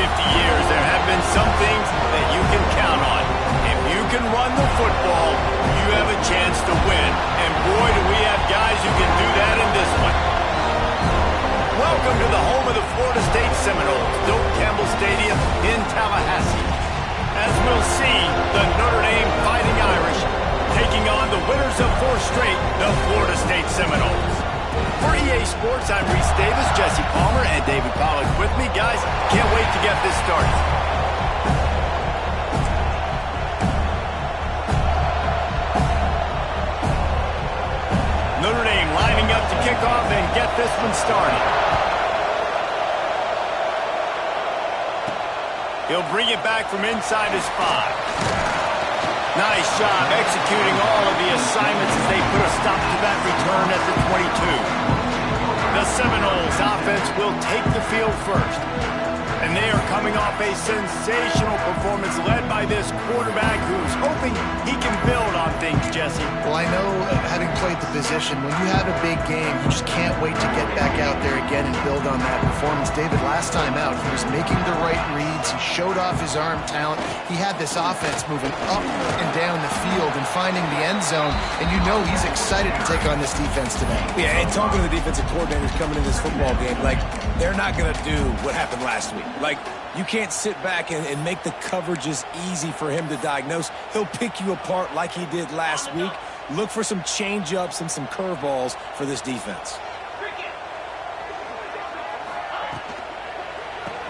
years, there have been some things that you can count on. If you can run the football, you have a chance to win. And boy, do we have guys who can do that in this one. Welcome to the home of the Florida State Seminoles, Doak Campbell Stadium in Tallahassee. As we'll see, the Notre Dame Fighting Irish taking on the winners of 4 straight, the Florida State Seminoles. For EA Sports, I'm Reese Davis, Jesse Palmer, and David Pollack with me. Guys, can't wait to get this started. Notre Dame lining up to kick off and get this one started. He'll bring it back from inside his 5. Nice job executing all of the assignments as they put a stop to that return at the 22. The Seminoles offense will take the field first. And they are coming off a sensational performance led by this quarterback who's hoping he can build on things, Jesse. Well, I know, having played the position, when you have a big game, you just can't wait to get back out there again and build on that performance. David, last time out, he was making the right reads. He showed off his arm talent. He had this offense moving up and down the field and finding the end zone. And you know he's excited to take on this defense today. Yeah, and talking to the defensive coordinators coming into this football game, like, they're not going to do what happened last week. Like, you can't sit back and make the coverages easy for him to diagnose. He'll pick you apart like he did last week. Look for some change-ups and some curveballs for this defense.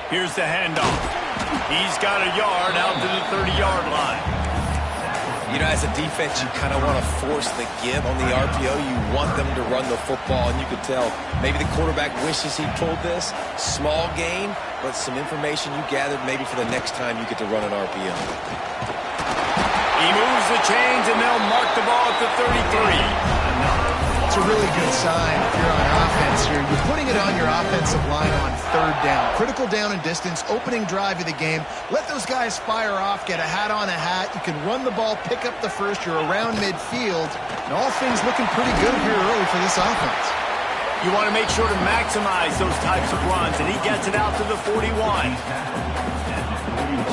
Here's the handoff. He's got a yard out to the 30-yard line. You know, as a defense, you kind of want to force the give on the RPO. You want them to run the football, and you could tell maybe the quarterback wishes he pulled this. Small gain, but some information you gathered maybe for the next time you get to run an RPO. He moves the chains, and they'll mark the ball at the 33. It's a really good sign if you're on offense here. You're putting it on your offensive line on 3rd down. Critical down and distance, opening drive of the game. Let those guys fire off, get a hat on a hat. You can run the ball, pick up the first. You're around midfield. And all things looking pretty good here early for this offense. You want to make sure to maximize those types of runs, and he gets it out to the 41.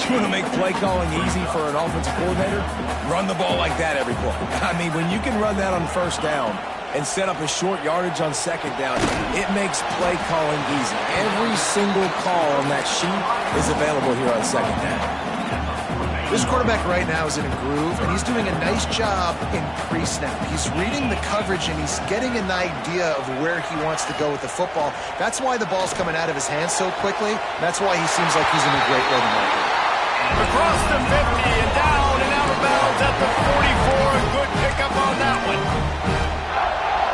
You want to make play calling easy for an offensive coordinator? Run the ball like that every play. I mean, when you can run that on 1st down and set up a short yardage on 2nd down, it makes play calling easy. Every single call on that sheet is available here on 2nd down. This quarterback right now is in a groove, and he's doing a nice job in pre-snap. He's reading the coverage, and he's getting an idea of where he wants to go with the football. That's why the ball's coming out of his hands so quickly. That's why he seems like he's in a great rhythm right now. Across the 50 and down and out of bounds at the 44. A good pickup on that one.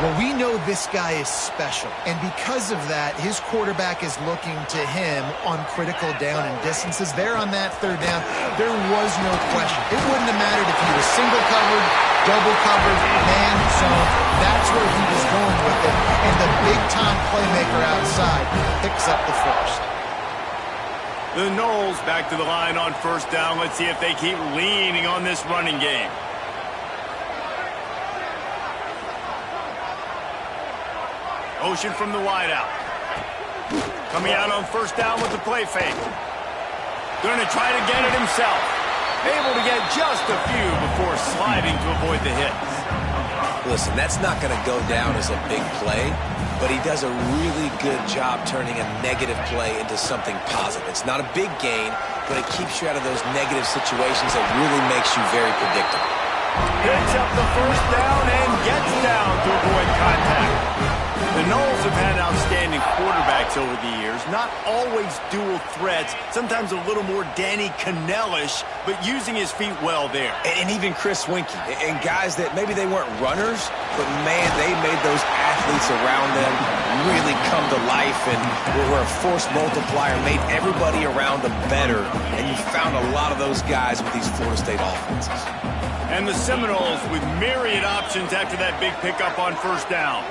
Well, we know this guy is special, and because of that, his quarterback is looking to him on critical down and distances. There on that 3rd down, there was no question. It wouldn't have mattered if he was single covered, double covered, man zone. That's where he was going with it, and the big-time playmaker outside picks up the first. The Noles back to the line on 1st down. Let's see if they keep leaning on this running game. Motion from the wideout. Coming out on 1st down with the play fake. Going to try to get it himself. Able to get just a few before sliding to avoid the hits. Listen, that's not going to go down as a big play, but he does a really good job turning a negative play into something positive. It's not a big gain, but it keeps you out of those negative situations that really makes you very predictable. Picks up the 1st down and gets down to avoid contact. The Noles have had outstanding quarterbacks over the years. Not always dual threats. Sometimes a little more Danny Cannell-ish, but using his feet well there. And even Chris Winkie. And guys that maybe they weren't runners, but man, they made those athletes around them really come to life and were a force multiplier, made everybody around them better. And you found a lot of those guys with these Florida State offenses. And the Seminoles with myriad options after that big pickup on 1st down.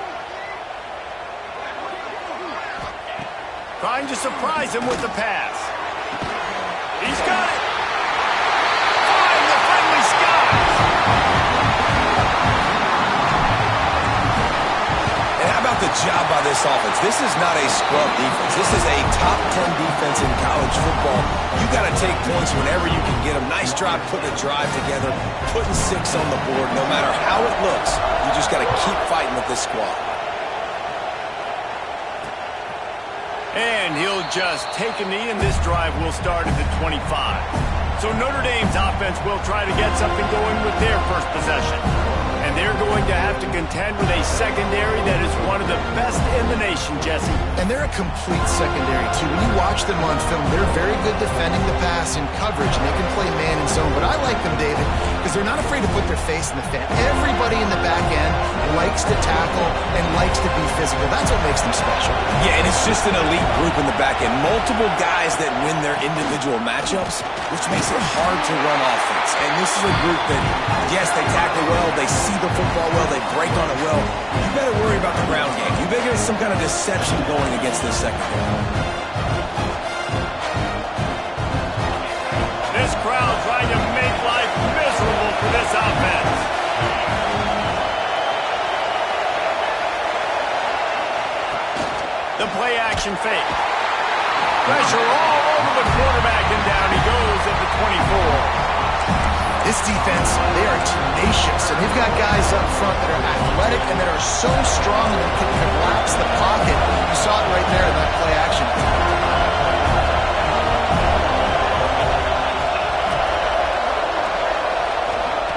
Trying to surprise him with the pass. He's got it. Flying the friendly skies. And how about the job by this offense? This is not a scrub defense. This is a top 10 defense in college football You got to take points whenever you can get them. Nice job putting a drive together, putting 6 on the board. No matter how it looks, you just got to keep fighting with this squad. And he'll just take a knee, and this drive will start at the 25. So Notre Dame's offense will try to get something going with their first possession. And they're going to have to contend with a secondary that is one of the best in the nation, Jesse. And they're a complete secondary, too. When you watch them on film, they're very good defending the pass and coverage, and they can play man and zone. But I like them, David, because they're not afraid to put their face in the fan. Everybody in the back end likes to tackle and likes to be physical. That's what makes them special. Yeah, and it's just an elite group in the back end. Multiple guys that win their individual matchups, which makes it hard to run offense. And this is a group that, yes, they tackle well, they see the football well, they break on it well. You better worry about the ground game. You better get some kind of deception going against this secondary. This crowd trying to make life miserable for this offense. The play action fake. Pressure all over the quarterback, and down he goes at the 24. This defense, they are tenacious, and they've got guys up front that are athletic and that are so strong that they can collapse the pocket. You saw it right there in that play action.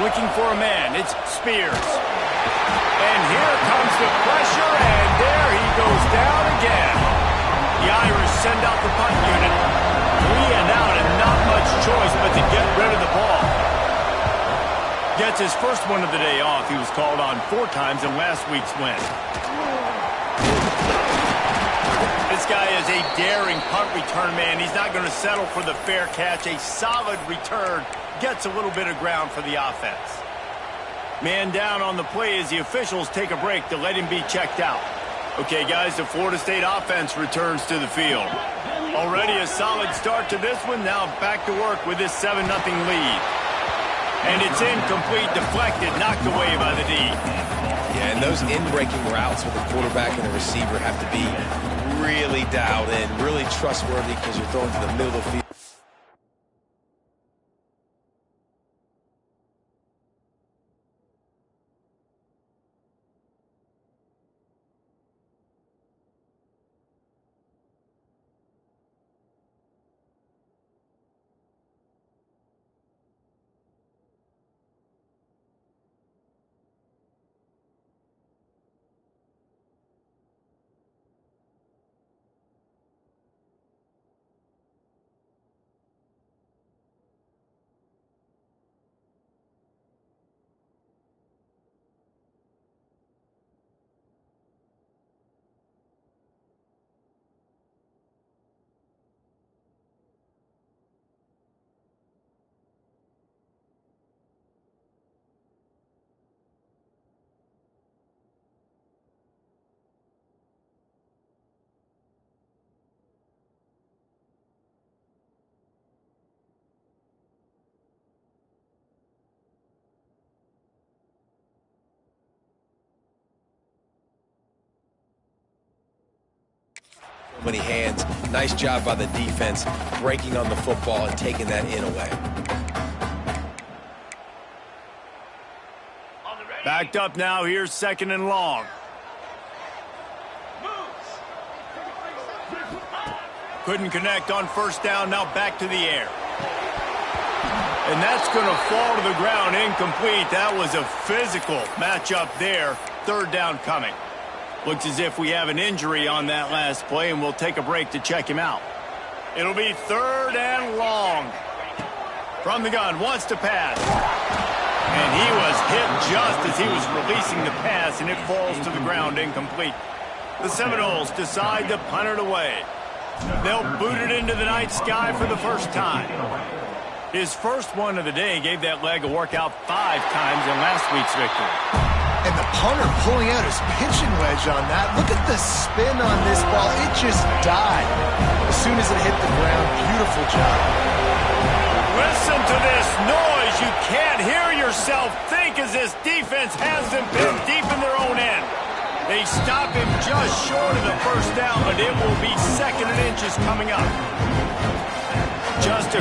Looking for a man, it's Spears. And here comes the pressure, and there he goes down again. The Irish send out the punt unit. 3 and out, and not much choice but to get rid of the ball. Gets his first one of the day off. He was called on 4 times in last week's win. This guy is a daring punt return man. He's not going to settle for the fair catch. A solid return. Gets a little bit of ground for the offense. Man down on the play as the officials take a break to let him be checked out. Okay, guys, the Florida State offense returns to the field. Already a solid start to this one. Now back to work with this 7-0 lead. And it's incomplete, deflected, knocked away by the D. Yeah, and those in-breaking routes with the quarterback and the receiver have to be really dialed in, really trustworthy because you're throwing to the middle of the field. Many hands. Nice job by the defense, breaking on the football and taking that in away. Backed up now. Here's 2nd and long. Couldn't connect on 1st down. Now back to the air. And that's going to fall to the ground incomplete. That was a physical matchup there. 3rd down coming. Looks as if we have an injury on that last play, and we'll take a break to check him out. It'll be 3rd and long. From the gun, wants to pass. And he was hit just as he was releasing the pass, and it falls to the ground incomplete. The Seminoles decide to punt it away. They'll boot it into the night sky for the first time. His first one of the day gave that leg a workout 5 times in last week's victory. And the punter pulling out his pitching wedge on that. Look at the spin on this ball. It just died as soon as it hit the ground. Beautiful job. Listen to this noise. You can't hear yourself think as this defense has them pinned deep in their own end. They stop him just short of the 1st down, but it will be 2nd and inches coming up. Just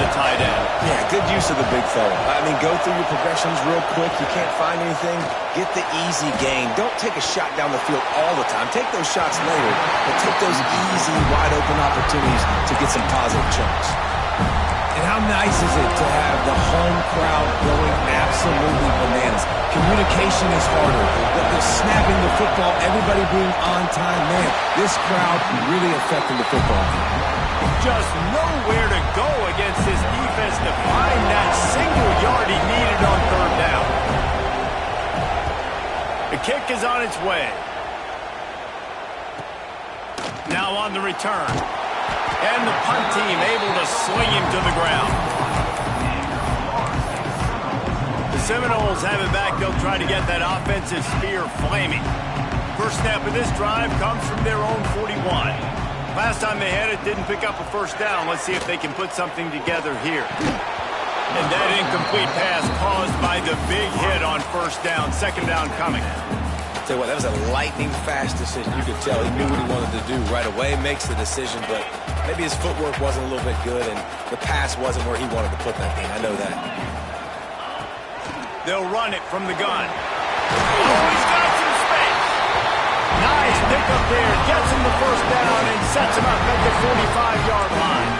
the tight end. Yeah, good use of the big fella. I mean, go through your progressions real quick. You can't find anything. Get the easy gain. Don't take a shot down the field all the time. Take those shots later, but take those easy, wide-open opportunities to get some positive chunks. And how nice is it to have the home crowd going absolutely bananas? Communication is harder. The snapping the football, everybody being on time. Man, this crowd really affecting the football game. Just nowhere to go against this defense to find that single yard he needed on third down. The kick is on its way. Now on the return. And the punt team able to swing him to the ground. The Seminoles have it back. They'll try to get that offensive spear flaming. First snap of this drive comes from their own 41. Last time they had it, didn't pick up a first down. Let's see if they can put something together here. And that incomplete pass caused by the big hit on first down. Second down coming. Tell you what, that was a lightning-fast decision. You could tell he knew what he wanted to do right away. Makes the decision, but maybe his footwork wasn't a little bit good, and the pass wasn't where he wanted to put that thing. I know that. They'll run it from the gun. Oh, he's got some space. Nice pickup there. Gets him the first down and sets him up at the 45-yard line.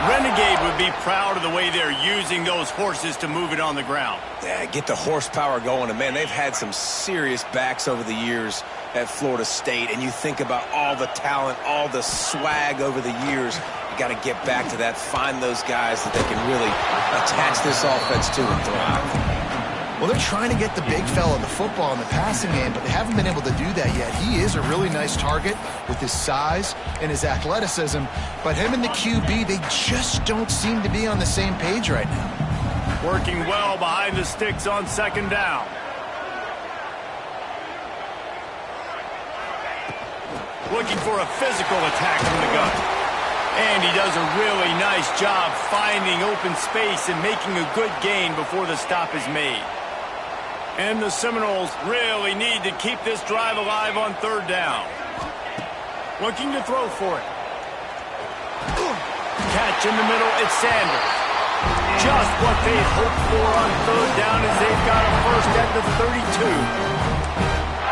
Renegade would be proud of the way they're using those horses to move it on the ground. Yeah, get the horsepower going. And, man, they've had some serious backs over the years at Florida State. And you think about all the talent, all the swag over the years. You got to get back to that. Find those guys that they can really attach this offense to and thrive. Well, they're trying to get the big fella the football in the passing game, but they haven't been able to do that yet. He is a really nice target with his size and his athleticism, but him and the QB, they just don't seem to be on the same page right now. Working well behind the sticks on second down. Looking for a physical attack from the gun. And he does a really nice job finding open space and making a good gain before the stop is made. And the Seminoles really need to keep this drive alive on third down. Looking to throw for it. Catch in the middle, it's Sanders. Just what they hoped for on third down as they've got a first at the 32.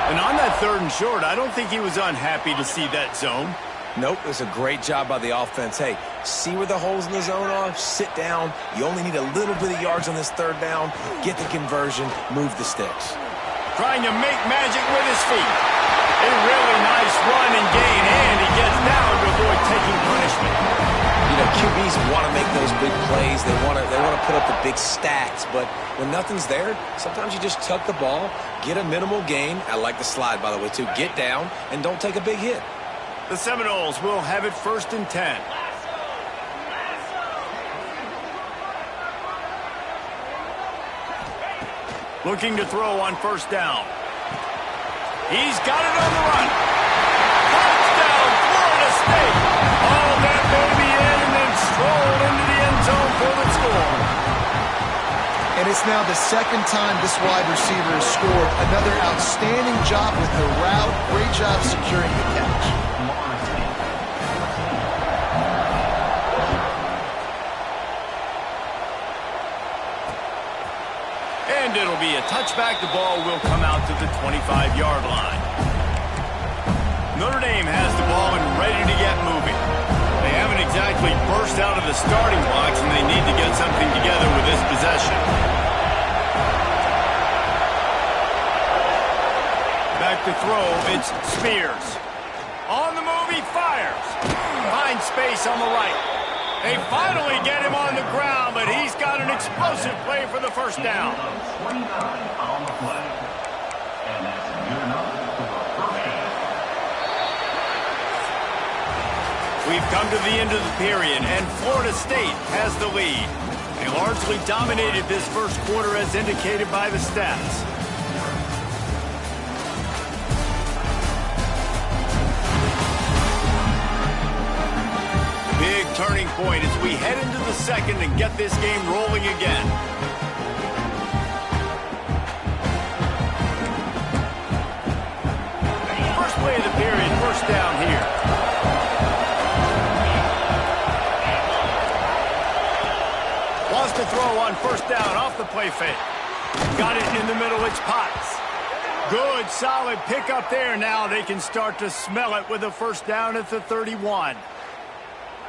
And on that third and short, I don't think he was unhappy to see that zone. Nope, it was a great job by the offense. Hey, see where the holes in the zone are, sit down. You only need a little bit of yards on this third down. Get the conversion, move the sticks. Trying to make magic with his feet. A really nice run and gain, and he gets down to avoid taking punishment. You know, QBs want to make those big plays. They want to put up the big stats, but when nothing's there, sometimes you just tuck the ball, get a minimal gain. I like the slide, by the way, too. Get down and don't take a big hit. The Seminoles will have it 1st and 10. Looking to throw on first down. He's got it on the run. Touchdown, Florida State. All that baby in and then stroll into the end zone for the score. And it's now the second time this wide receiver has scored. Another outstanding job with the route. Great job securing the catch. And it'll be a touchback. The ball will come out to the 25-yard line. Notre Dame has the ball and ready to get moving. They haven't exactly burst out of the starting blocks, and they need to get something together with this possession. Back to throw, it's Spears. On the move, he fires. Finds space on the right. They finally get him on the ground, but he's got an explosive play for the first down. 29 on the play. And that's good enough for the first down. We've come to the end of the period, and Florida State has the lead. They largely dominated this first quarter as indicated by the stats. Big turning point as we head into the second and get this game rolling again. First play of the period, first down here. on first down off the play fake. Got it in the middle. It's Potts. Good, solid pickup there. Now they can start to smell it with a first down at the 31.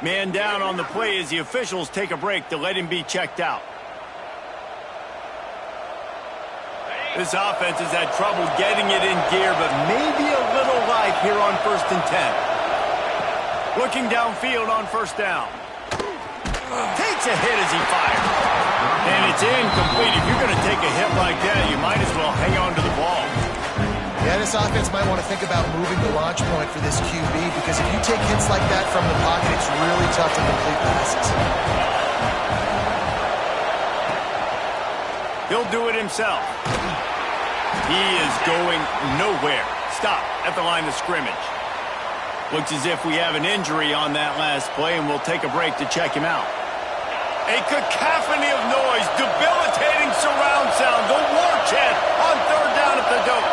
Man down on the play as the officials take a break to let him be checked out. This offense has had trouble getting it in gear, but maybe a little life here on 1st and 10. Looking downfield on first down. Takes a hit as he fires. And it's incomplete. If you're going to take a hit like that, you might as well hang on to the ball. Yeah, this offense might want to think about moving the launch point for this QB, because if you take hits like that from the pocket, it's really tough to complete passes. He'll do it himself. He is going nowhere. Stop at the line of scrimmage. Looks as if we have an injury on that last play, and we'll take a break to check him out. A cacophony of noise, debilitating surround sound, the war chant on third down at the dope.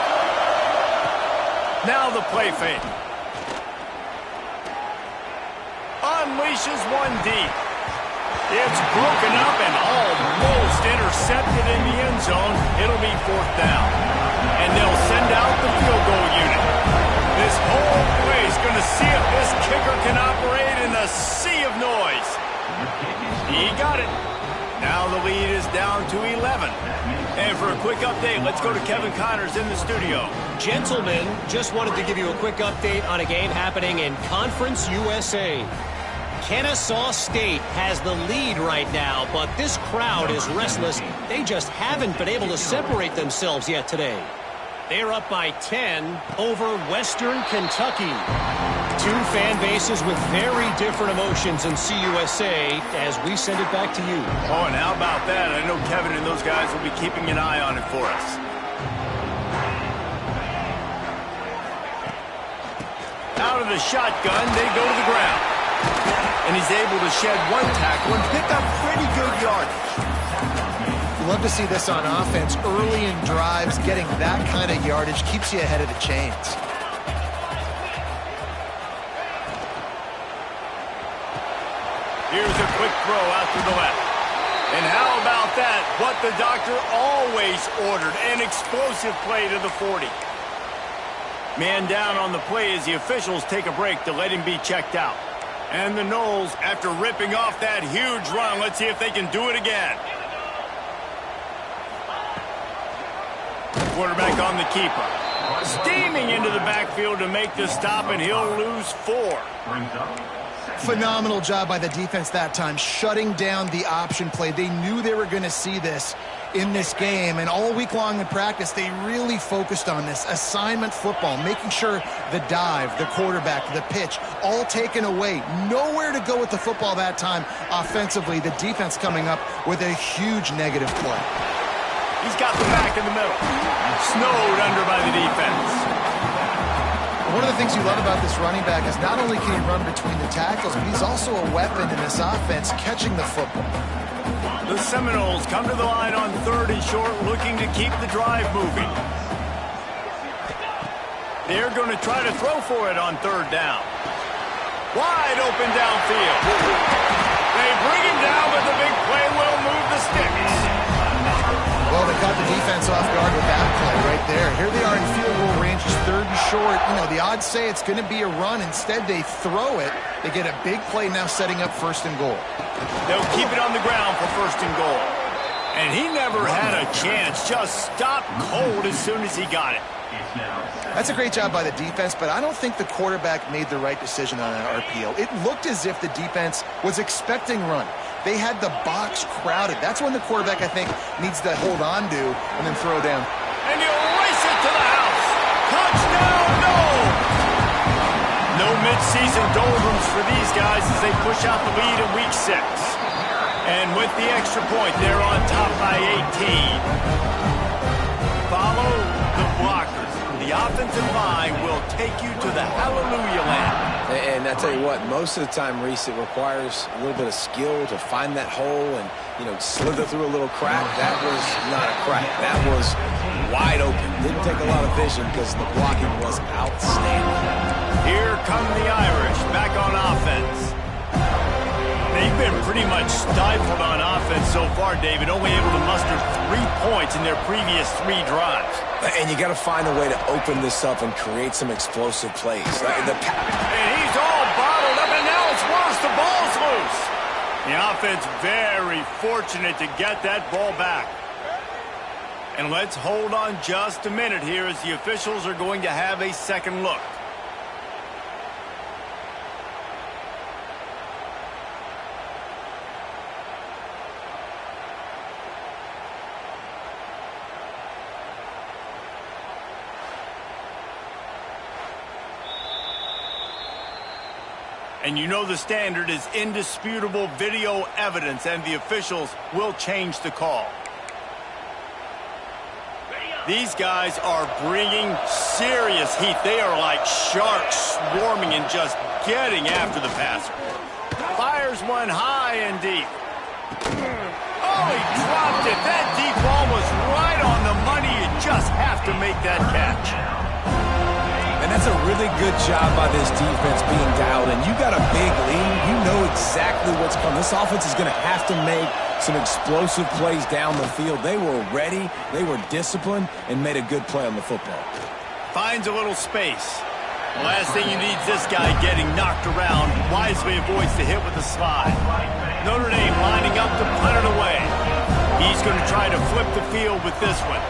Now the play fake. Unleashes one deep. It's broken up and almost intercepted in the end zone. It'll be fourth down. And they'll send out the field goal unit. This whole play is going to see if this kicker can operate in a sea of noise. He got it. Now the lead is down to 11. And for a quick update, let's go to Kevin Connors in the studio. Gentlemen, just wanted to give you a quick update on a game happening in Conference USA. Kennesaw State has the lead right now, but this crowd is restless. They just haven't been able to separate themselves yet today. They're up by 10 over Western Kentucky. Two fan bases with very different emotions in CUSA as we send it back to you. Oh, and how about that? I know Kevin and those guys will be keeping an eye on it for us. Out of the shotgun, they go to the ground. And he's able to shed one tackle and pick up pretty good yardage. Love to see this on offense. Early in drives, getting that kind of yardage keeps you ahead of the chains. Here's a quick throw out to the left. And how about that? What the doctor always ordered, an explosive play to the 40. Man down on the play as the officials take a break to let him be checked out. And the Noles, after ripping off that huge run, let's see if they can do it again. Quarterback on the keeper. Steaming into the backfield to make the stop, and he'll lose 4. Phenomenal job by the defense that time, shutting down the option play. They knew they were going to see this in this game, and all week long in practice, they really focused on this assignment football, making sure the dive, the quarterback, the pitch, all taken away. Nowhere to go with the football that time offensively. The defense coming up with a huge negative play. He's got the back in the middle. Snowed under by the defense. One of the things you love about this running back is not only can he run between the tackles, but he's also a weapon in this offense, catching the football. The Seminoles come to the line on 3rd and short, looking to keep the drive moving. They're going to try to throw for it on 3rd down. Wide open downfield. They bring him down, but the big play will move the sticks. Well, they caught the defense off guard with that play right there. Here they are in field goal range, just 3rd and short. You know, the odds say it's going to be a run. Instead, they throw it. They get a big play now setting up 1st and goal. They'll keep it on the ground for 1st and goal. And he never had a chance. Just stopped cold as soon as he got it. That's a great job by the defense, but I don't think the quarterback made the right decision on that RPO. It looked as if the defense was expecting run. They had the box crowded. That's when the quarterback, I think, needs to hold on to and then throw down. And he'll race it to the house. Touchdown, no! No midseason doldrums for these guys as they push out the lead in week 6. And with the extra point, they're on top by 18. Follow the blockers. The offensive line will take you to the hallelujah land. And I tell you what, most of the time, Reese, it requires a little bit of skill to find that hole and, you know, slither through a little crack. That was not a crack. That was wide open. Didn't take a lot of vision because the blocking was outstanding. Here come the Irish back on offense. They been pretty much stifled on offense so far, David, only able to muster 3 points in their previous 3 drives. And you got to find a way to open this up and create some explosive plays. And he's all bottled up, and now it's worse. The ball's loose. The offense very fortunate to get that ball back. And let's hold on just a minute here as the officials are going to have a second look. And you know the standard is indisputable video evidence, and the officials will change the call. These guys are bringing serious heat. They are like sharks swarming and just getting after the passer. Fires one high and deep. Oh, he dropped it. That deep ball was right on the money. You just have to make that catch. And that's a really good job by this defense being dialed in. You got a big lead. You know exactly what's coming. This offense is going to have to make some explosive plays down the field. They were ready, they were disciplined, and made a good play on the football. Finds a little space. The last thing you need is this guy getting knocked around. Wisely avoids the hit with the slide. Notre Dame lining up to punt it away. He's going to try to flip the field with this one.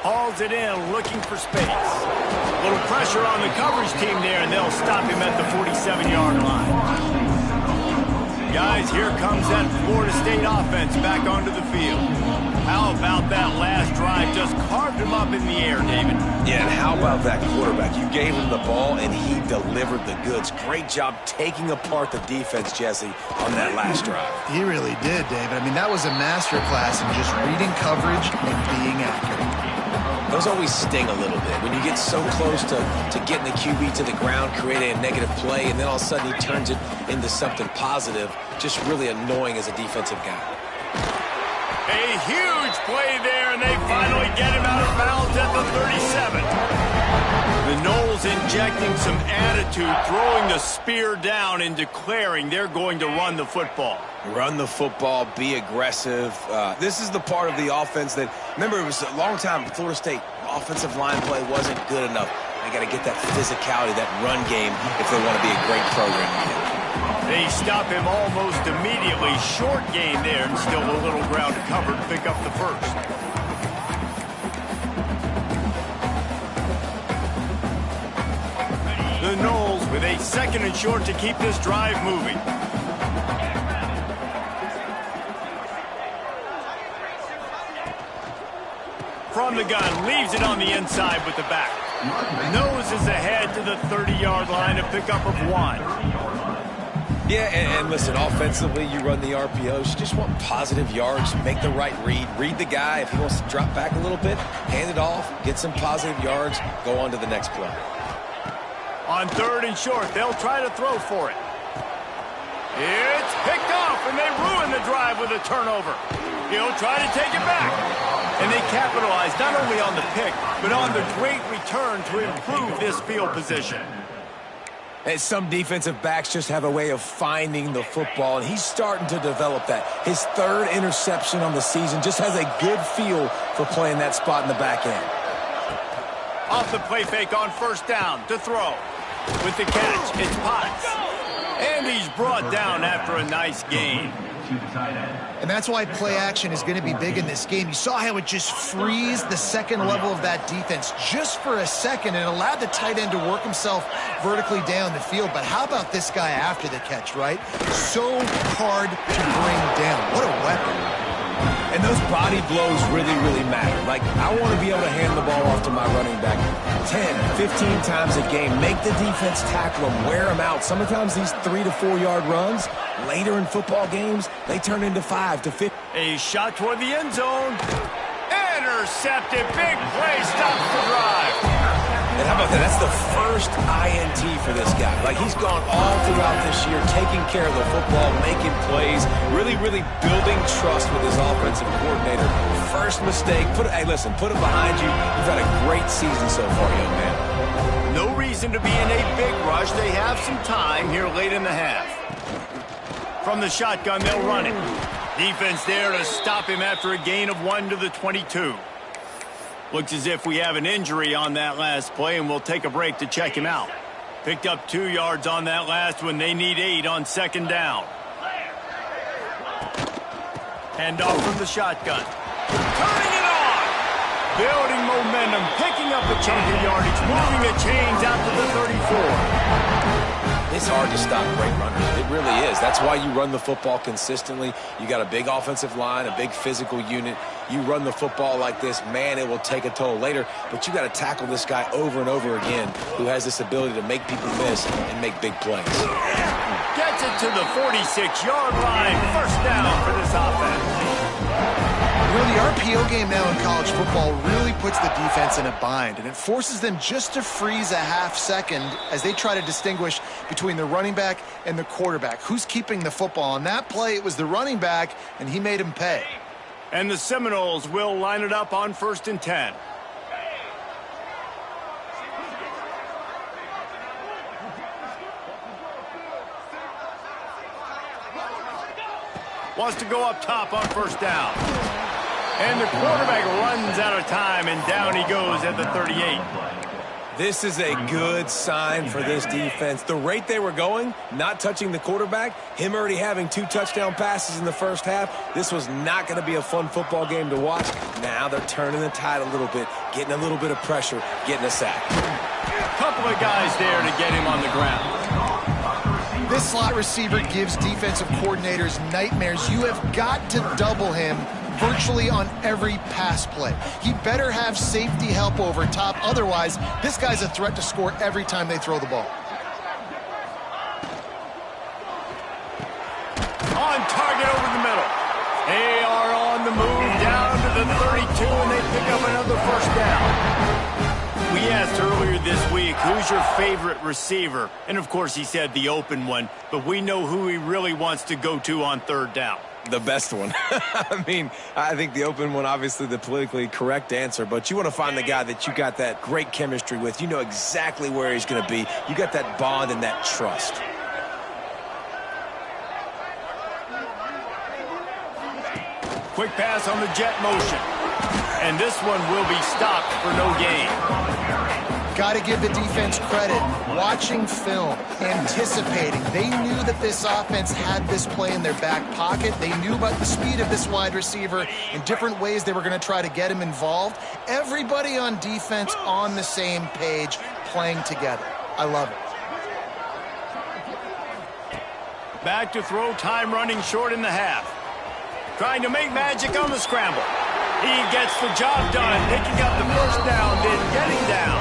Hauls it in, looking for space. A little pressure on the coverage team there, and they'll stop him at the 47-yard line. Guys, here comes that Florida State offense back onto the field. How about that last drive? Just carved him up in the air, David. Yeah, and how about that quarterback? You gave him the ball, and he delivered the goods. Great job taking apart the defense, Jesse, on that last drive. He really did, David. I mean, that was a masterclass in just reading coverage and being accurate. Those always sting a little bit. When you get so close to getting the QB to the ground, creating a negative play, and then all of a sudden he turns it into something positive, just really annoying as a defensive guy. A huge play there, and they finally get him out of bounds at the 37. The Noles injecting some attitude, throwing the spear down and declaring they're going to run the football. Run the football, be aggressive. This is the part of the offense that, remember, it was a long time, Florida State offensive line play wasn't good enough. They got to get that physicality, that run game, if they want to be a great program again. They stop him almost immediately. Short gain there, and still a little ground to cover to pick up the first. The Noles with a 2nd and short to keep this drive moving. From the gun, leaves it on the inside with the back. Noses ahead to the 30-yard line, a pickup of 1. Yeah, and listen, offensively, you run the RPOs. You just want positive yards, make the right read. Read the guy. If he wants to drop back a little bit, hand it off, get some positive yards, go on to the next play. On 3rd and short, they'll try to throw for it. It's picked off, and they ruin the drive with a turnover. He'll try to take it back. And they capitalize not only on the pick, but on the great return to improve this field position. And some defensive backs just have a way of finding the football, and he's starting to develop that. His 3rd interception on the season, just has a good feel for playing that spot in the back end. Off the play fake on 1st down to throw. With the catch, it's Potts. And he's brought down after a nice gain. And that's why play action is going to be big in this game. You saw how it just frees the second level of that defense just for a second and allowed the tight end to work himself vertically down the field. But how about this guy after the catch, right? So hard to bring down. What a weapon. And those body blows really, really matter. Like, I want to be able to hand the ball off to my running back 10, 15 times a game. Make the defense tackle them, wear them out. Sometimes these 3 to 4 yard runs, later in football games, they turn into 5 to 50. A shot toward the end zone. Intercepted. Big play. Stops the drive. And how about that? That's the first INT for this guy. Like, he's gone all throughout this year, taking care of the football, making plays, really, really building trust with his offensive coordinator. First mistake, hey, listen, put it behind you. You've had a great great season so far, young man. No reason to be in a big rush. They have some time here late in the half. From the shotgun, they'll run it. Defense there to stop him after a gain of 1 to the 22. Looks as if we have an injury on that last play, and we'll take a break to check him out. Picked up 2 yards on that last one. They need 8 on second down. Hand off from the shotgun. Turning it on! Building momentum, picking up a chunk of yardage, moving the chains out to the 34. It's hard to stop great runners. It really is. That's why you run the football consistently. You got a big offensive line, a big physical unit. You run the football like this, man, it will take a toll later. But you got to tackle this guy over and over again who has this ability to make people miss and make big plays. Gets it to the 46-yard line. First down for this offense. You know, the RPO game now in college football really puts the defense in a bind, and it forces them just to freeze a half second as they try to distinguish between the running back and the quarterback. Who's keeping the football? On that play, it was the running back, and he made him pay. And the Seminoles will line it up on 1st and 10. Wants to go up top on 1st down. And the quarterback runs out of time, and down he goes at the 38. This is a good sign for this defense. The rate they were going, not touching the quarterback, him already having 2 touchdown passes in the first half, this was not going to be a fun football game to watch. Now they're turning the tide a little bit, getting a little bit of pressure, getting a sack. Couple of guys there to get him on the ground. This slot receiver gives defensive coordinators nightmares. You have got to double him virtually on every pass play. He better have safety help over top. Otherwise, this guy's a threat to score every time they throw the ball. On target over the middle. They are on the move down to the 32, and they pick up another first down. We asked earlier this week, who's your favorite receiver? And, of course, he said the open one, but we know who he really wants to go to on 3rd down. The best one. I mean, I think the open one, obviously the politically correct answer, but you want to find the guy that you got that great chemistry with. You know exactly where he's going to be. You got that bond and that trust. Quick pass on the jet motion. And this one will be stopped for no gain. Got to give the defense credit. Watching film, anticipating. They knew that this offense had this play in their back pocket. They knew about the speed of this wide receiver and different ways they were going to try to get him involved. Everybody on defense on the same page, playing together. I love it. Back to throw, time running short in the half. Trying to make magic on the scramble. He gets the job done, picking up the first down, then getting down.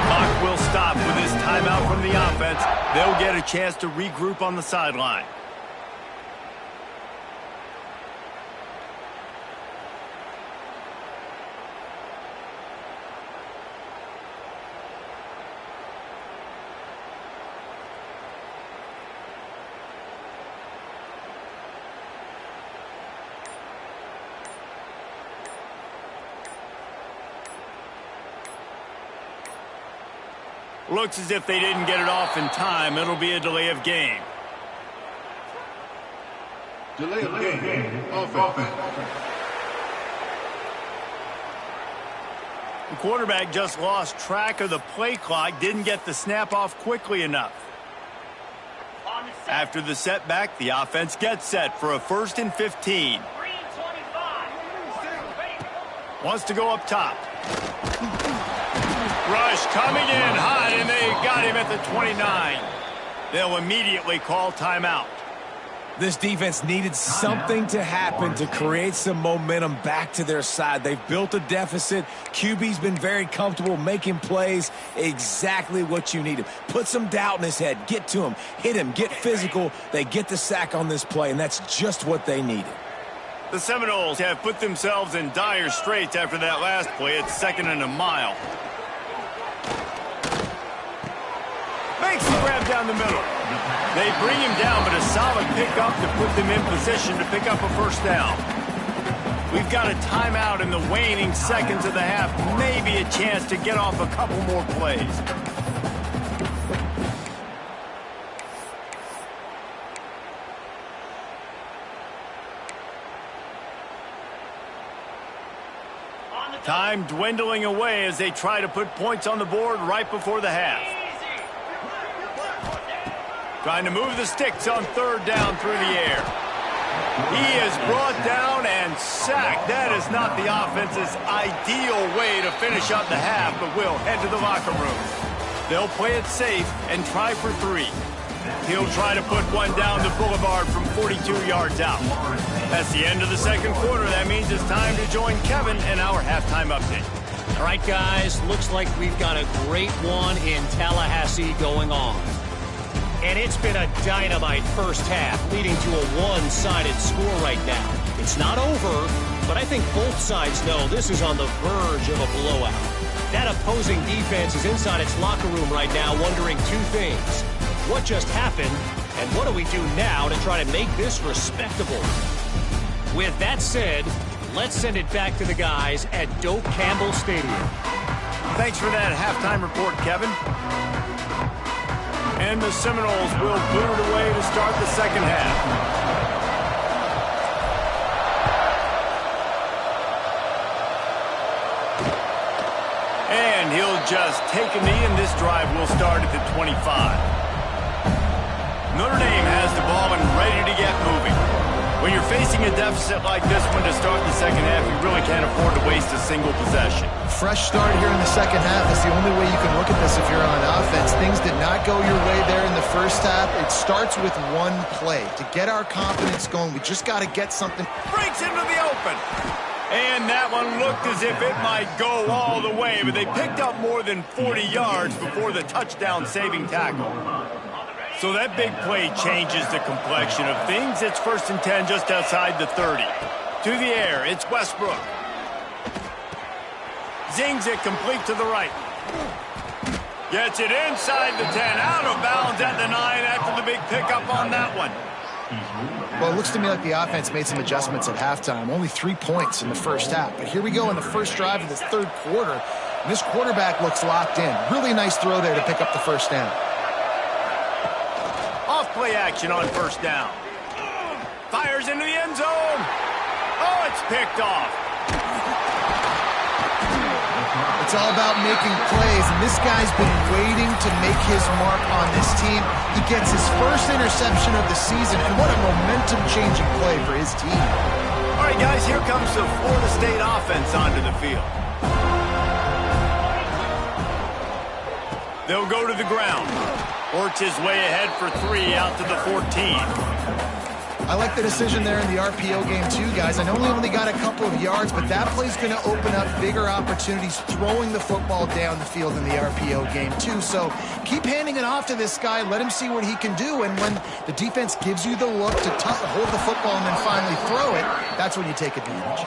Clock will stop with this timeout from the offense. They'll get a chance to regroup on the sideline. Looks as if they didn't get it off in time. It'll be a delay of game. Delay of game. Offense. The quarterback just lost track of the play clock, didn't get the snap off quickly enough. After the setback, the offense gets set for a 1st and 15. Wants to go up top. Rush coming in hot, and they got him at the 29. They'll immediately call timeout. This defense needed something to happen to create some momentum back to their side. They've built a deficit. QB's been very comfortable making plays. Exactly what you needed. Put some doubt in his head. Get to him. Hit him. Get physical. They get the sack on this play, and that's just what they needed. The Seminoles have put themselves in dire straits after that last play. It's 2nd and a mile. Makes the grab down the middle. They bring him down, but a solid pickup to put them in position to pick up a first down. We've got a timeout in the waning seconds of the half. Maybe a chance to get off a couple more plays. Time dwindling away as they try to put points on the board right before the half. Trying to move the sticks on third down through the air. He is brought down and sacked. That is not the offense's ideal way to finish up the half, but we'll head to the locker room. They'll play it safe and try for 3. He'll try to put one down the boulevard from 42 yards out. That's the end of the second quarter. That means it's time to join Kevin in our halftime update. All right, guys, looks like we've got a great one in Tallahassee going on. And it's been a dynamite first half, leading to a one-sided score right now. It's not over, but I think both sides know this is on the verge of a blowout. That opposing defense is inside its locker room right now wondering 2 things. What just happened, and what do we do now to try to make this respectable? With that said, let's send it back to the guys at Doak Campbell Stadium. Thanks for that halftime report, Kevin. And the Seminoles will boot it away to start the second half. And he'll just take a knee, and this drive will start at the 25. Notre Dame has the ball and ready to get moving. When you're facing a deficit like this one to start the second half, you really can't afford to waste a single possession. Fresh start here in the second half is the only way you can look at this if you're on offense. Things did not go your way there in the first half. It starts with one play. To get our confidence going, we just got to get something. Breaks into the open. And that one looked as if it might go all the way, but they picked up more than 40 yards before the touchdown-saving tackle. So that big play changes the complexion of things. It's 1st and 10 just outside the 30. To the air, it's Westbrook. Zings it complete to the right. Gets it inside the 10, out of bounds at the 9 after the big pickup on that one. Well, it looks to me like the offense made some adjustments at halftime. Only 3 points in the first half. But here we go in the first drive of this third quarter. And this quarterback looks locked in. Really nice throw there to pick up the first down. Off-play action on first down. Fires into the end zone. Oh, it's picked off. It's all about making plays, and this guy's been waiting to make his mark on this team. He gets his first interception of the season, and what a momentum-changing play for his team. All right, guys, here comes the Florida State offense onto the field. They'll go to the ground. Works his way ahead for 3 out to the 14. I like the decision there in the RPO game too, guys. I know we only got a couple of yards, but that play's going to open up bigger opportunities throwing the football down the field in the RPO game too. So keep handing it off to this guy. Let him see what he can do. And when the defense gives you the look to hold the football and then finally throw it, that's when you take advantage.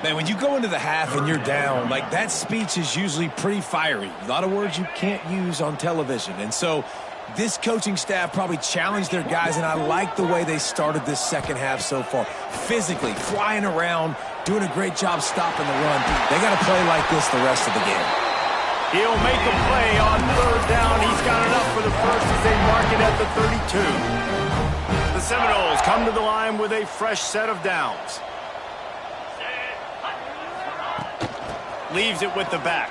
Man, when you go into the half and you're down, like that speech is usually pretty fiery. A lot of words you can't use on television. And so this coaching staff probably challenged their guys, and I like the way they started this second half so far. Physically, flying around, doing a great job stopping the run. They got to play like this the rest of the game. He'll make a play on third down. He's got it up for the first as they mark it at the 32. The Seminoles come to the line with a fresh set of downs. Leaves it with the back.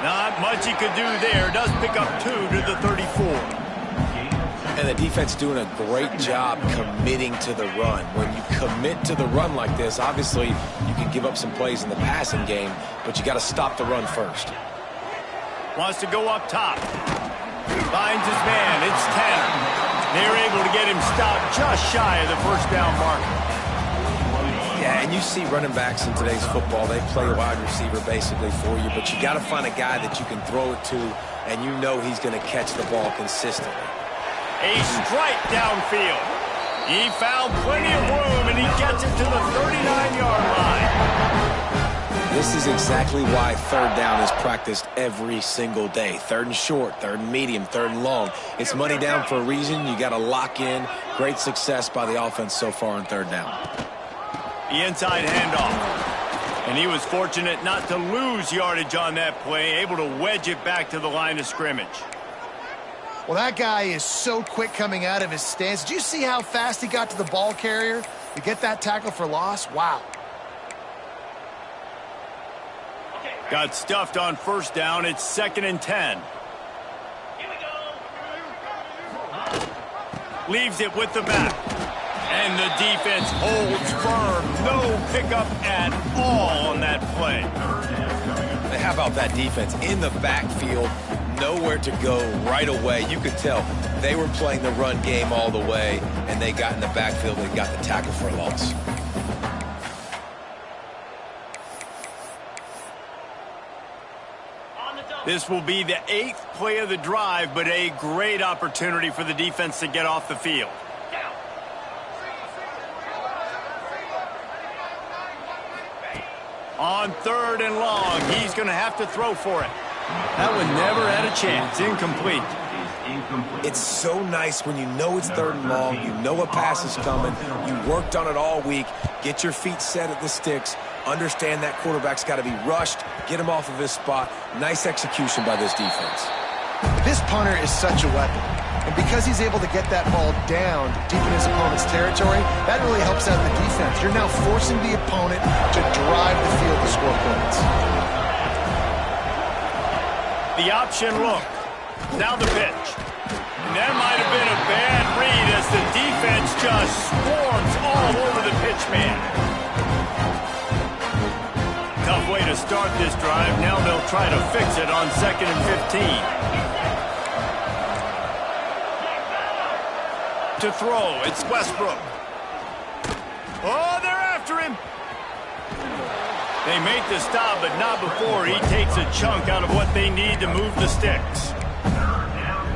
Not much he could do there. Does pick up 2 to the 34. And the defense doing a great job committing to the run. When you commit to the run like this, obviously you can give up some plays in the passing game, but you got to stop the run first. Wants to go up top. Finds his man. It's 10. They're able to get him stopped just shy of the first down marker. Yeah, and you see running backs in today's football, they play a wide receiver basically for you, but you got to find a guy that you can throw it to, and you know he's going to catch the ball consistently. A strike downfield. He found plenty of room, and he gets it to the 39-yard line. This is exactly why third down is practiced every single day. Third and short, third and medium, third and long. It's money down for a reason. You got to lock in. Great success by the offense so far on third down. The inside handoff. And he was fortunate not to lose yardage on that play, able to wedge it back to the line of scrimmage. Well, that guy is so quick coming out of his stance. Did you see how fast he got to the ball carrier to get that tackle for loss? Wow. Got stuffed on first down. It's 2nd and 10. Leaves it with the back. And the defense holds firm. No pickup at all on that play. How about that defense in the backfield? Nowhere to go right away. You could tell they were playing the run game all the way, and they got in the backfield and got the tackle for a loss. This will be the 8th play of the drive, but a great opportunity for the defense to get off the field. On 3rd and long, he's going to have to throw for it. That one never had a chance. Incomplete. It's so nice when you know it's 3rd and long, you know a pass is coming, you worked on it all week, get your feet set at the sticks, understand that quarterback's got to be rushed, get him off of his spot. Nice execution by this defense. This punter is such a weapon. And because he's able to get that ball down deep in his opponent's territory, that really helps out the defense. You're now forcing the opponent to drive the field to score points. The option look. Now the pitch. And that might have been a bad read as the defense just swarms all over the pitch man. Tough way to start this drive. Now they'll try to fix it on 2nd and 15. To throw, it's Westbrook. Oh, they're after him. They make the stop, but not before he takes a chunk out of what they need to move the sticks.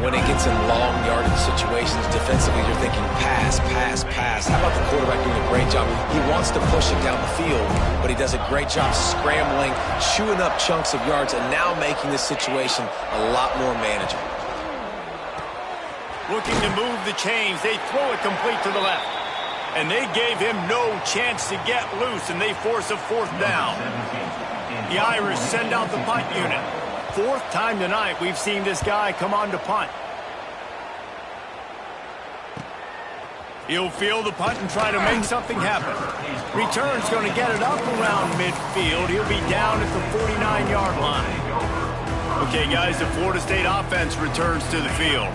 When it gets in long yardage situations, defensively, you're thinking pass, pass, pass. How about the quarterback doing a great job? He wants to push it down the field, but he does a great job scrambling, chewing up chunks of yards, and now making this situation a lot more manageable. Looking to move the chains. They throw it complete to the left. And they gave him no chance to get loose, and they force a 4th down. The Irish send out the punt unit. 4th time tonight we've seen this guy come on to punt. He'll field the punt and try to make something happen. Return's going to get it up around midfield. He'll be down at the 49-yard line. Okay, guys, the Florida State offense returns to the field.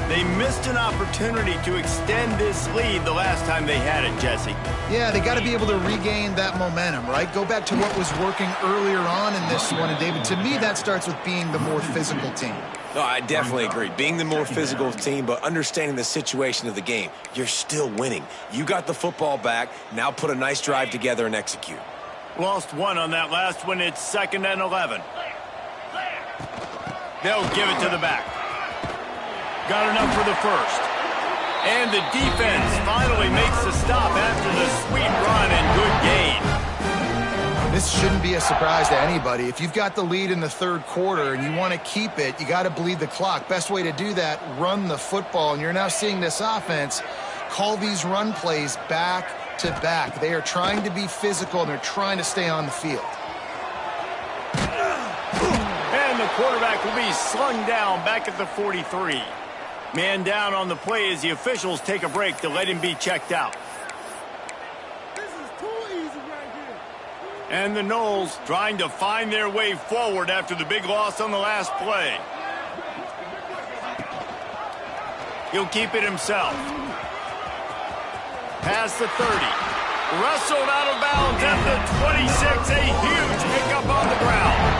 They missed an opportunity to extend this lead the last time they had it, Jesse. Yeah, they got to be able to regain that momentum, right? Go back to what was working earlier on in this one. And, David, to me, that starts with being the more physical team. No, I definitely agree. Being the more physical team, but understanding the situation of the game. You're still winning. You got the football back. Now put a nice drive together and execute. Lost one on that last one. It's 2nd and 11. They'll give it to the back. Got enough for the first. And the defense finally makes the stop after the sweet run and good gain. This shouldn't be a surprise to anybody. If you've got the lead in the 3rd quarter and you want to keep it, you got to bleed the clock. Best way to do that, run the football. And you're now seeing this offense call these run plays back to back. They are trying to be physical, and they're trying to stay on the field. And the quarterback will be slung down back at the 43. Man down on the play as the officials take a break to let him be checked out. This is too easy right here. And the Noles trying to find their way forward after the big loss on the last play. He'll keep it himself. Past the 30. Wrestled out of bounds at the 26. A huge pickup on the ground.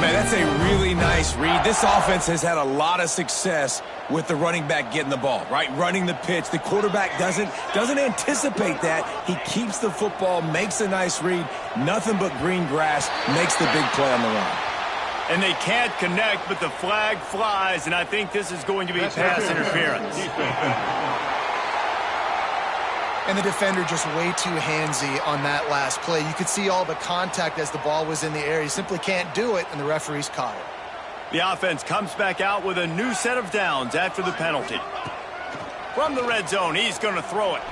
Man, that's a really nice read. This offense has had a lot of success with the running back getting the ball, right? Running the pitch. The quarterback doesn't anticipate that. He keeps the football, makes a nice read. Nothing but green grass, makes the big play on the run. And they can't connect, but the flag flies, and I think this is going to be pass interference. And the defender just way too handsy on that last play. You could see all the contact as the ball was in the air. He simply can't do it, and the referee's caught it. The offense comes back out with a new set of downs after the penalty. From the red zone, he's going to throw it.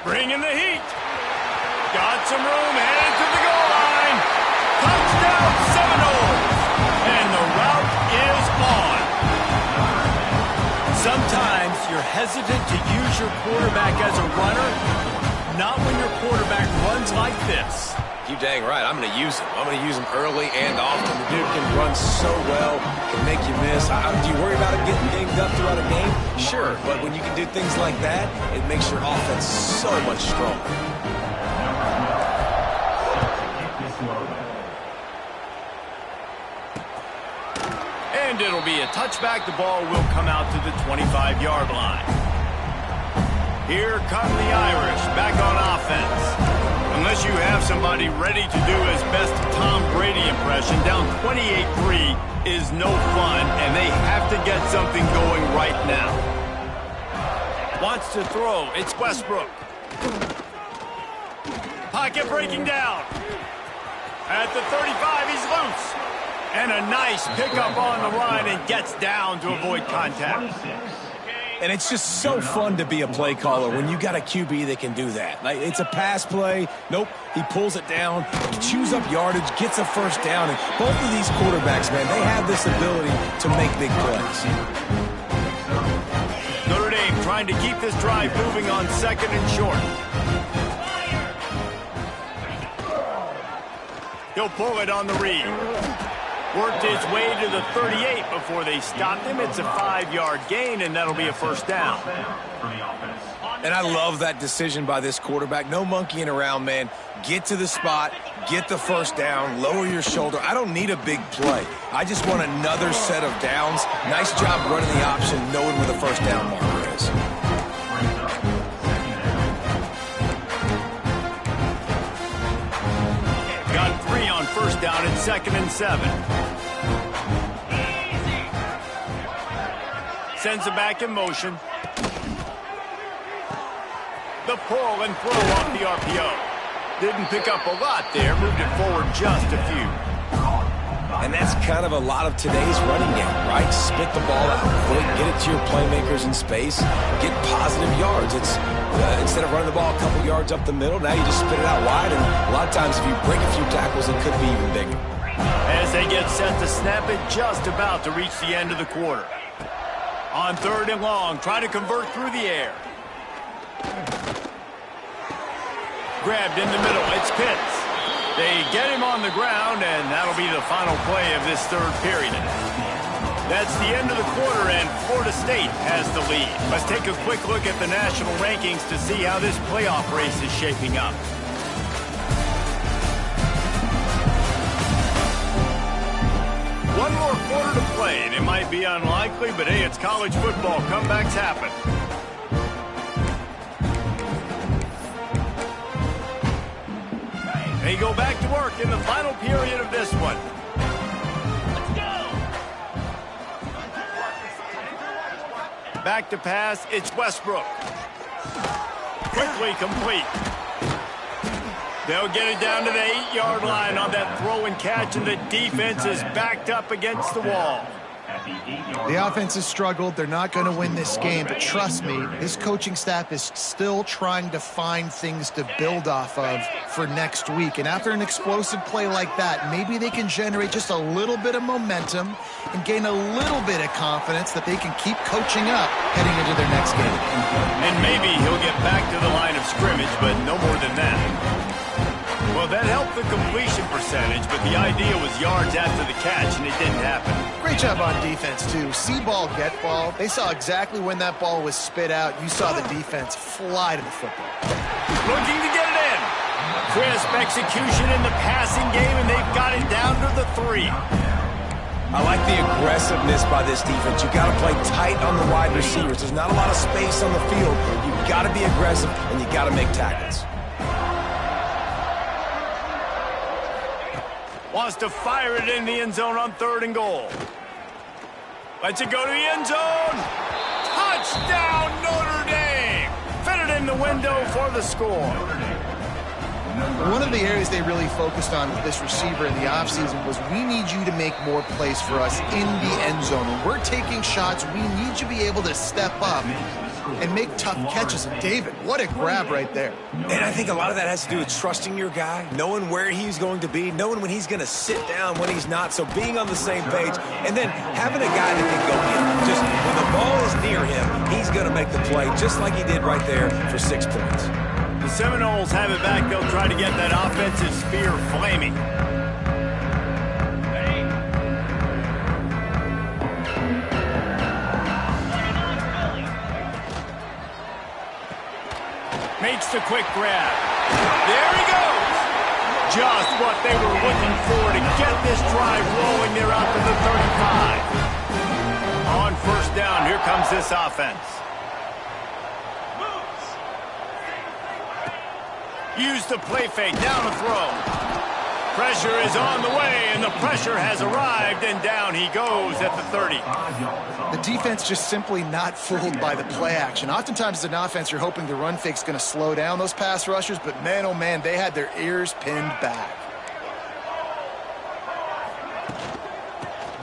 Bring in the heat. Got some room, headed to the goal line. Touchdown Seminoles. And the route is on. Sometimes you're hesitant to use your quarterback as a runner. Not when your quarterback runs like this. You dang right. I'm going to use him. I'm going to use him early and often. The dude can run so well, can make you miss. Do you worry about him getting dinged up throughout a game? Sure, but when you can do things like that, it makes your offense so much stronger. And it'll be a touchback. The ball will come out to the 25-yard line. Here come the Irish back on offense. Unless you have somebody ready to do his best Tom Brady impression, down 28-3 is no fun, and they have to get something going right now. Wants to throw. It's Westbrook. Pocket breaking down. At the 35, he's loose. And a nice pickup on the line and gets down to avoid contact. And it's just so fun to be a play caller when you got a QB that can do that. Like, it's a pass play. Nope, he pulls it down, chews up yardage, gets a first down. And both of these quarterbacks, man, they have this ability to make big plays. Notre Dame trying to keep this drive moving on second and short. He'll pull it on the read. Worked his way to the 38 before they stopped him. It's a 5-yard gain, and that'll be a first down. And I love that decision by this quarterback. No monkeying around, man. Get to the spot, get the first down, lower your shoulder. I don't need a big play. I just want another set of downs. Nice job running the option, knowing where the first down marker is. Got 3 on first down and 2nd and 7. Sends it back in motion. The pull and throw off the RPO. Didn't pick up a lot there. Moved it forward just a few. And that's kind of a lot of today's running game, right? Spit the ball out quick, get it to your playmakers in space, get positive yards. It's instead of running the ball a couple yards up the middle, now you just spit it out wide. And a lot of times if you break a few tackles, it could be even bigger. As they get set to snap it, just about to reach the end of the quarter. On 3rd and long, trying to convert through the air. Grabbed in the middle, it's Pitts. They get him on the ground, and that'll be the final play of this 3rd period. That's the end of the quarter, and Florida State has the lead. Let's take a quick look at the national rankings to see how this playoff race is shaping up. One more quarter to play, and it might be unlikely, but hey, it's college football. Comebacks happen. They go back to work in the final period of this one. Let's go! Back to pass, it's Westbrook. Quickly complete. They'll get it down to the 8-yard line on that throw and catch, and the defense is backed up against the wall. The offense has struggled. They're not going to win this game, but trust me, this coaching staff is still trying to find things to build off of for next week. And after an explosive play like that, maybe they can generate just a little bit of momentum and gain a little bit of confidence that they can keep coaching up heading into their next game. And maybe he'll get back to the line of scrimmage, but no more than that. Well, that helped the completion percentage, but the idea was yards after the catch, and it didn't happen. Great job on defense, too. See ball, get ball. They saw exactly when that ball was spit out. You saw the defense fly to the football. Looking to get it in. Crisp execution in the passing game, and they've got it down to the 3. I like the aggressiveness by this defense. You got to play tight on the wide receivers. There's not a lot of space on the field. You got to be aggressive, and you got to make tackles. Wants to fire it in the end zone on 3rd and goal. Lets it go to the end zone. Touchdown, Notre Dame. Fitted in the window for the score. One of the areas they really focused on with this receiver in the offseason was we need you to make more plays for us in the end zone. When we're taking shots, we need you to be able to step up and make tough catches. And David, what a grab right there. And I think a lot of that has to do with trusting your guy, knowing where he's going to be, knowing when he's going to sit down, when he's not. So being on the same page, and then having a guy that can go get it. Just when the ball is near him, he's going to make the play, just like he did right there for 6 points. The Seminoles have it back. They'll try to get that offensive spear flaming. Makes the quick grab. There he goes. Just what they were looking for to get this drive rolling. They're out to the 35. On first down, here comes this offense. Use the play fake, down the throw. Pressure is on the way, and the pressure has arrived, and down he goes at the 30. The defense just simply not fooled by the play action. Oftentimes as an offense, you're hoping the run fake's going to slow down those pass rushers, but man, oh man, they had their ears pinned back.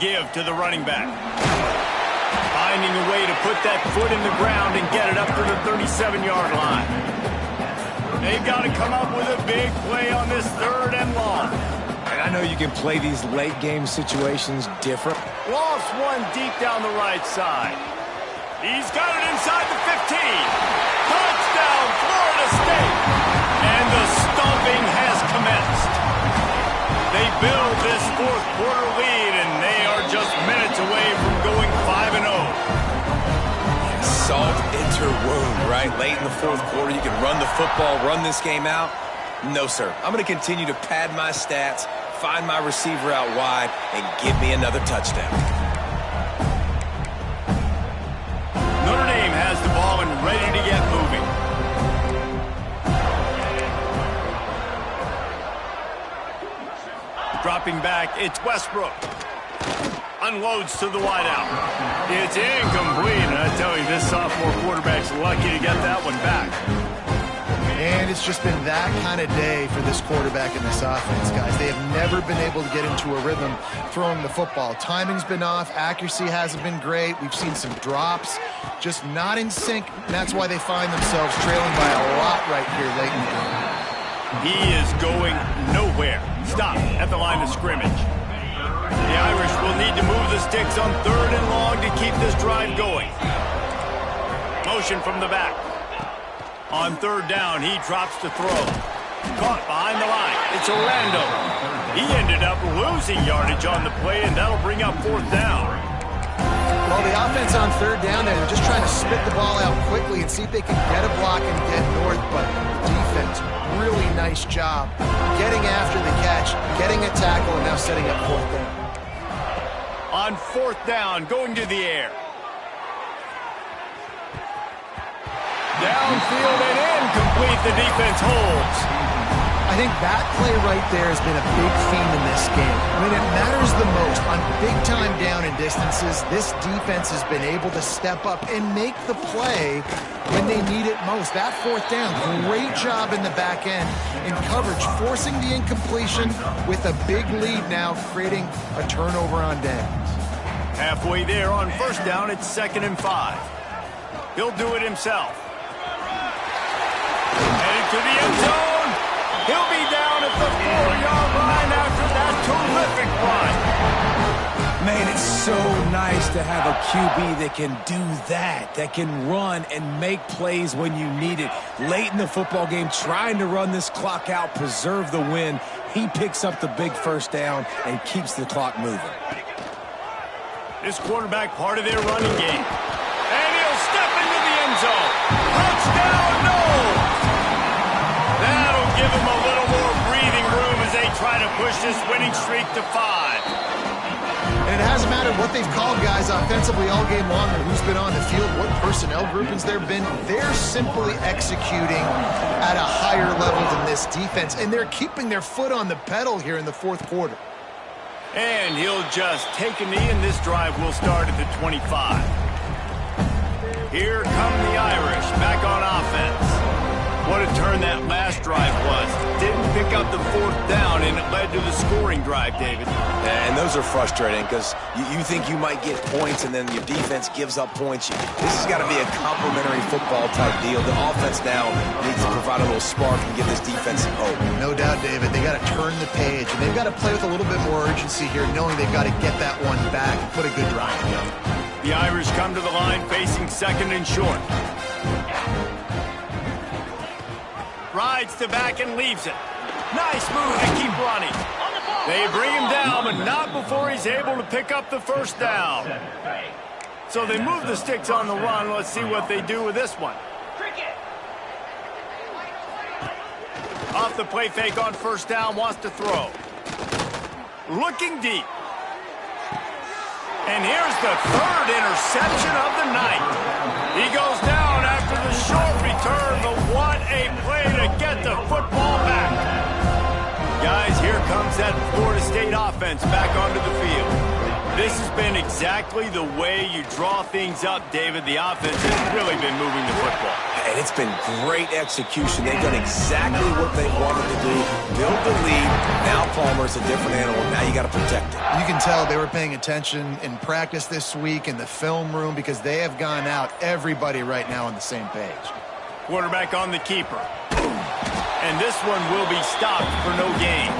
Give to the running back. Finding a way to put that foot in the ground and get it up to the 37-yard line. They've got to come up with a big play on this 3rd and long. And I know you can play these late-game situations different. Lost one deep down the right side. He's got it inside the 15. Touchdown, Florida State. And the stomping has commenced. They build this 4th quarter lead, and they are just minutes away from going 5-0. Salt into wound, right? Late in the 4th quarter, you can run the football, run this game out. No, sir. I'm going to continue to pad my stats, find my receiver out wide, and give me another touchdown. Notre Dame has the ball and ready to get moving. Dropping back, it's Westbrook. Unloads to the wideout. It's incomplete, and I tell you, this sophomore quarterback's lucky to get that one back. And it's just been that kind of day for this quarterback and this offense, guys. They have never been able to get into a rhythm throwing the football. Timing's been off. Accuracy hasn't been great. We've seen some drops, just not in sync. And that's why they find themselves trailing by a lot right here late in the game. He is going nowhere. Stop at the line of scrimmage. The Irish will need to move the sticks on 3rd and long to keep this drive going. Motion from the back. On 3rd down, he drops to throw. Caught behind the line. It's Orlando. He ended up losing yardage on the play, and that'll bring up 4th down. Well, the offense on 3rd down there, they're just trying to spit the ball out quickly and see if they can get a block and get north, but the defense, really nice job getting after the catch, getting a tackle, and now setting up 4th down. On 4th down, going to the air. Downfield and incomplete. The defense holds. I think that play right there has been a big theme in this game. When it matters the most, on big-time down and distances, this defense has been able to step up and make the play when they need it most. That 4th down, great job in the back end in coverage, forcing the incompletion with a big lead now, creating a turnover on downs. Halfway there on 1st down, it's 2nd and 5. He'll do it himself. Headed to the end zone. He'll be down at the 4-yard line after that terrific run. Man, it's so nice to have a QB that can do that can run and make plays when you need it. Late in the football game, trying to run this clock out, preserve the win. He picks up the big 1st down and keeps the clock moving. This quarterback part of their running game. And he'll step into the end zone. Touchdown, no! That'll give him a little more breathing room as they try to push this winning streak to 5. And it hasn't mattered what they've called guys offensively all game long or who's been on the field, what personnel groupings there have been. They're simply executing at a higher level than this defense, and they're keeping their foot on the pedal here in the 4th quarter. And he'll just take a knee, and this drive will start at the 25. Here come the Irish back on offense. What a turn that last drive was. Didn't pick pick up the 4th down, and it led to the scoring drive, David. And those are frustrating because you think you might get points and then your defense gives up points. This has got to be a complementary football type deal. The offense now needs to provide a little spark and give this defense some hope. No doubt, David. They got to turn the page, and they've got to play with a little bit more urgency here, knowing they've got to get that one back and put a good drive together. The Irish come to the line facing 2nd and short. Rides to back and leaves it. Nice move to keep running. They bring him down, but not before he's able to pick up the 1st down. So they move the sticks on the run. Let's see what they do with this one. Off the play fake on 1st down, wants to throw. Looking deep. And here's the 3rd interception of the night. He goes down after the short return, but what a play to get the football back. Guys, here comes that Florida State offense back onto the field. This has been exactly the way you draw things up, David. The offense has really been moving the football. And it's been great execution. They've done exactly what they wanted to do. Build the lead. Now Palmer's a different animal. Now you got to protect it. You can tell they were paying attention in practice this week in the film room because they have gone out, everybody right now on the same page. Quarterback on the keeper. And this one will be stopped for no gain.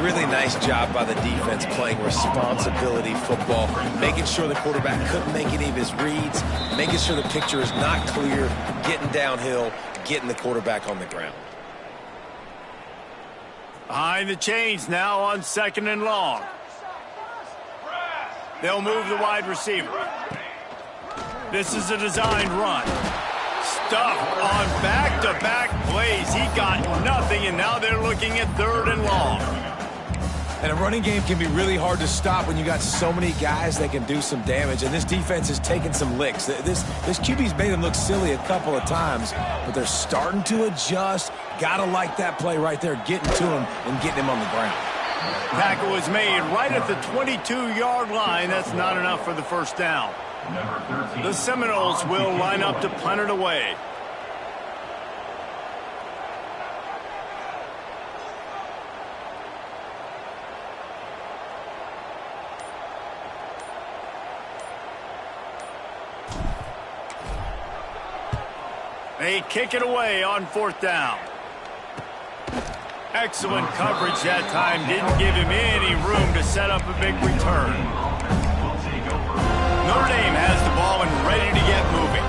Really nice job by the defense playing responsibility football, making sure the quarterback couldn't make any of his reads, making sure the picture is not clear, getting downhill, getting the quarterback on the ground. Behind the chains now on 2nd and long. They'll move the wide receiver. This is a designed run. Stuffed on back-to-back plays. He got nothing, and now they're looking at 3rd and long. And a running game can be really hard to stop when you got so many guys that can do some damage. And this defense is taking some licks. This QB's made them look silly a couple of times, but they're starting to adjust. Gotta like that play right there, getting to him and getting him on the ground. Tackle was made right at the 22-yard line. That's not enough for the 1st down. The Seminoles will line up to punt it away. They kick it away on 4th down. Excellent coverage that time. Didn't give him any room to set up a big return. Notre Dame has the ball and ready to get moving.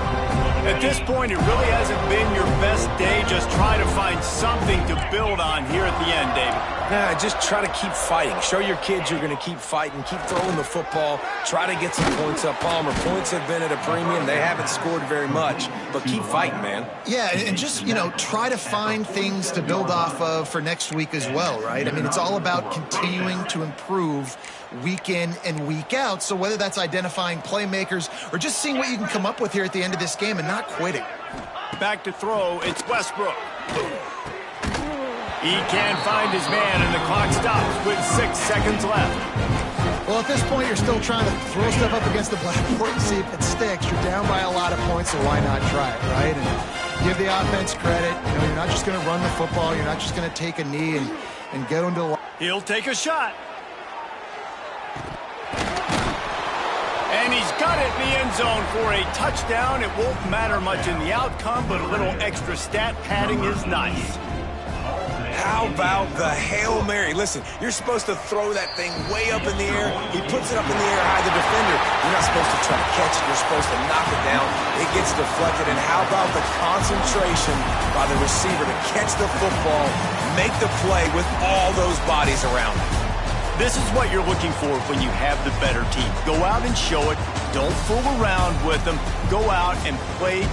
At this point, it really hasn't been your best day. Just try to find something to build on here at the end, David. Nah, just try to keep fighting. Show your kids you're going to keep fighting. Keep throwing the football. Try to get some points up. Palmer, points have been at a premium. They haven't scored very much, but keep fighting, man. Yeah, and just, try to find things to build off of for next week as well, right? I mean, it's all about continuing to improve week in and week out. So whether that's identifying playmakers or just seeing what you can come up with here at the end of this game and not quitting. Back to throw, it's Westbrook. He can't find his man, and the clock stops with 6 seconds left. Well, at this point, you're still trying to throw stuff up against the blackboard and see if it sticks. You're down by a lot of points, so why not try it, right? And give the offense credit. You're not just going to run the football. You're not just going to take a knee and get into the... He'll take a shot. And he's got it in the end zone for a touchdown. It won't matter much in the outcome, but a little extra stat padding is nice. How about the Hail Mary? Listen, you're supposed to throw that thing way up in the air. He puts it up in the air high, the defender. You're not supposed to try to catch it. You're supposed to knock it down. It gets deflected. And how about the concentration by the receiver to catch the football, make the play with all those bodies around him? This is what you're looking for when you have the better team. Go out and show it. Don't fool around with them. Go out and play to